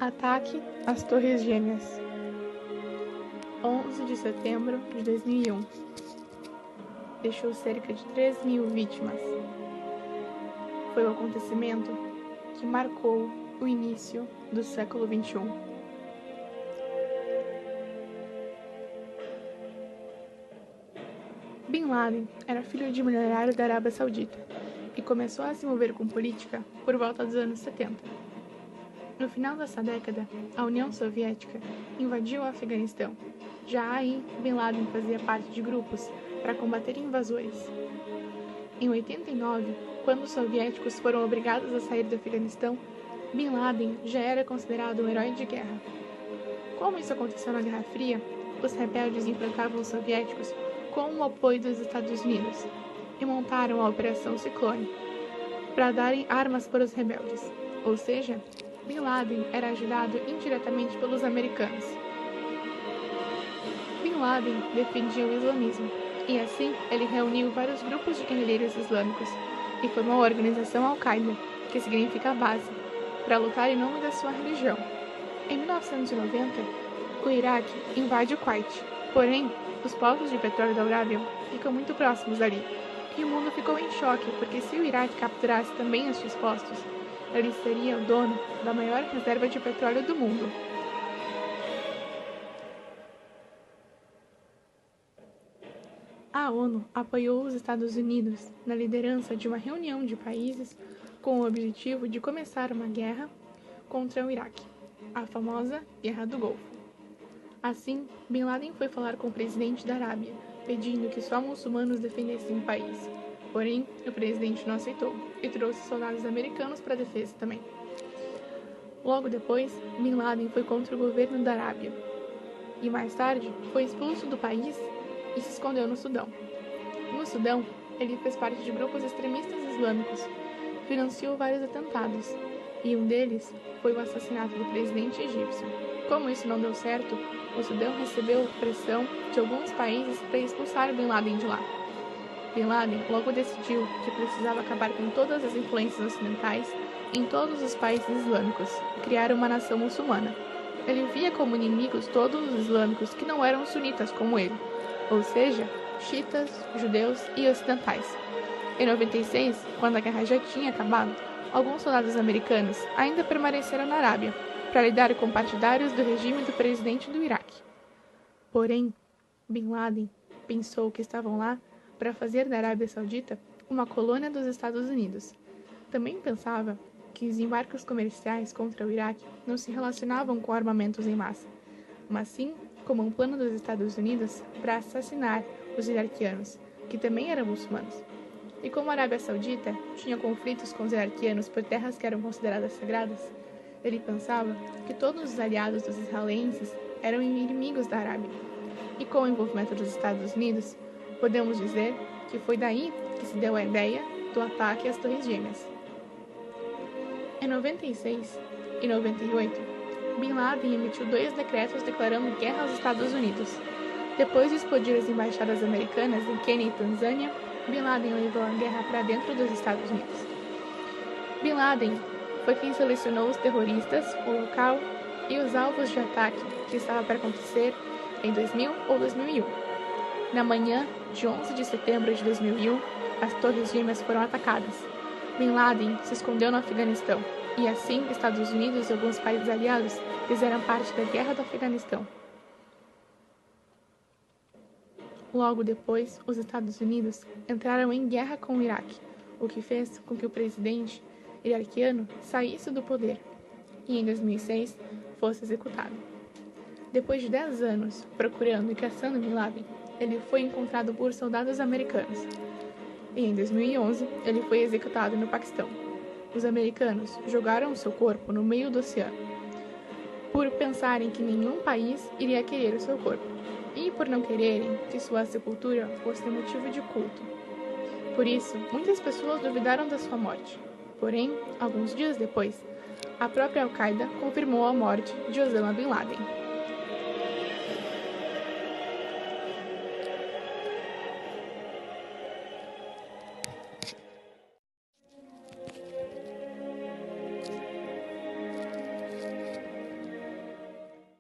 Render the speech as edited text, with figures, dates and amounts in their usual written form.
Ataque às Torres Gêmeas, 11 de setembro de 2001. Deixou cerca de 3.000 vítimas. Foi o acontecimento que marcou o início do século XXI. Bin Laden era filho de milionário da Arábia Saudita e começou a se envolver com política por volta dos anos 70. No final dessa década, a União Soviética invadiu o Afeganistão. Já aí, Bin Laden fazia parte de grupos para combater invasores. Em 89, quando os soviéticos foram obrigados a sair do Afeganistão, Bin Laden já era considerado um herói de guerra. Como isso aconteceu na Guerra Fria, os rebeldes enfrentavam os soviéticos com o apoio dos Estados Unidos e montaram a Operação Ciclone para darem armas para os rebeldes, ou seja, Bin Laden era ajudado indiretamente pelos americanos. Bin Laden defendia o islamismo e assim ele reuniu vários grupos de guerrilheiros islâmicos e formou a organização Al-Qaeda, que significa base, para lutar em nome da sua religião. Em 1990, o Iraque invade o Kuwait, porém, os poços de petróleo da Arábia ficam muito próximos dali, e o mundo ficou em choque porque se o Iraque capturasse também estes postos, ele seria o dono da maior reserva de petróleo do mundo. A ONU apoiou os Estados Unidos na liderança de uma reunião de países com o objetivo de começar uma guerra contra o Iraque, a famosa Guerra do Golfo. Assim, Bin Laden foi falar com o presidente da Arábia, pedindo que só muçulmanos defendessem o país. Porém, o presidente não aceitou e trouxe soldados americanos para a defesa também. Logo depois, Bin Laden foi contra o governo da Arábia e mais tarde foi expulso do país e se escondeu no Sudão. No Sudão, ele fez parte de grupos extremistas islâmicos, financiou vários atentados e um deles foi o assassinato do presidente egípcio. Como isso não deu certo, o Sudão recebeu pressão de alguns países para expulsar Bin Laden de lá. Bin Laden logo decidiu que precisava acabar com todas as influências ocidentais em todos os países islâmicos e criar uma nação muçulmana. Ele via como inimigos todos os islâmicos que não eram sunitas como ele, ou seja, xiitas, judeus e ocidentais. Em 96, quando a guerra já tinha acabado, alguns soldados americanos ainda permaneceram na Arábia para lidar com partidários do regime do presidente do Iraque. Porém, Bin Laden pensou que estavam lá para fazer da Arábia Saudita uma colônia dos Estados Unidos. Também pensava que os embarques comerciais contra o Iraque não se relacionavam com armamentos em massa, mas sim como um plano dos Estados Unidos para assassinar os iraquianos, que também eram muçulmanos. E como a Arábia Saudita tinha conflitos com os iraquianos por terras que eram consideradas sagradas, ele pensava que todos os aliados dos israelenses eram inimigos da Arábia. E com o envolvimento dos Estados Unidos, podemos dizer que foi daí que se deu a ideia do ataque às Torres Gêmeas. Em 96 e 98, Bin Laden emitiu 2 decretos declarando guerra aos Estados Unidos. Depois de explodir as embaixadas americanas em Quênia e Tanzânia, Bin Laden levou a guerra para dentro dos Estados Unidos. Bin Laden foi quem selecionou os terroristas, o local e os alvos de ataque que estava para acontecer em 2000 ou 2001. Na manhã de 11 de setembro de 2001, as Torres Gêmeas foram atacadas. Bin Laden se escondeu no Afeganistão e assim Estados Unidos e alguns países aliados fizeram parte da Guerra do Afeganistão. Logo depois, os Estados Unidos entraram em guerra com o Iraque, o que fez com que o presidente iraquiano saísse do poder e, em 2006, fosse executado. Depois de 10 anos procurando e caçando Bin Laden, ele foi encontrado por soldados americanos. E, em 2011, ele foi executado no Paquistão. Os americanos jogaram seu corpo no meio do oceano, por pensarem que nenhum país iria querer o seu corpo, e por não quererem que sua sepultura fosse motivo de culto. Por isso, muitas pessoas duvidaram da sua morte. Porém, alguns dias depois, a própria Al-Qaeda confirmou a morte de Osama Bin Laden.